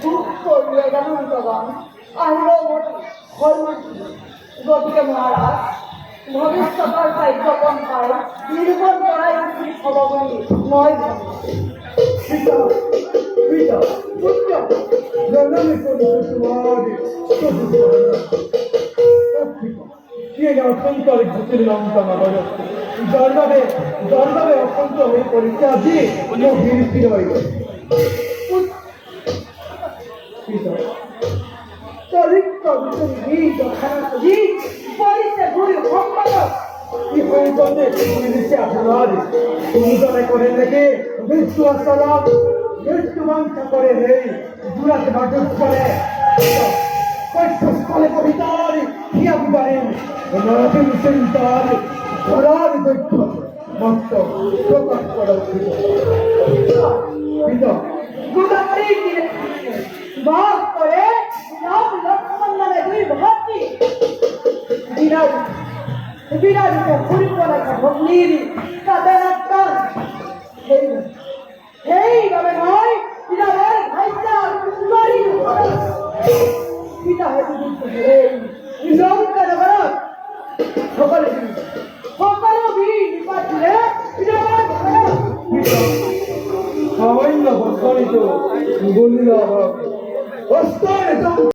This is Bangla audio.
দুঃখ করিয়া গেল ভগবান আহিও গতিকে মহারাজ ভবিষ্যতের পাই গোপন পাই নির্বন করাই উচিত হব বলে মই পিতা পিতা পুত্র জন্মে কোনো তোমার কে অসন্তর ঘটিল লঙ্কা নগর জন্মে অসন্ত হয়ে পরীক্ষা দিয়ে হিরতি রইল পিতা চরিত্র গীত গীত পরিচয় ঘুরে সম্পদ কি হয়ে চলছে নিচে আপনার অনুদানে করে রেখে মৃত্যু আসলাম মৃত্যু বাঞ্ছা করে নেই দুরাতে বাটক করে কষ্টস্থলে কবিতার হিয়া বিবারেন নরকের চিন্তার ধরার দৈত্য মস্ত প্রকাশ করা উচিত পিতা গুদাবরী বাস করে রাম লক্ষ্মণ নামে দুই ভক্তি বিরাজিত ঘুরি পড়া ভগ্নির তাদের আত্মার এইভাবে নয় পিতাদের ভাইটা সুন্দরী পিতা হয়তো লঙ্কা নগর সকলে বিপাটিলে সামান্য বর্ষণিত বলিল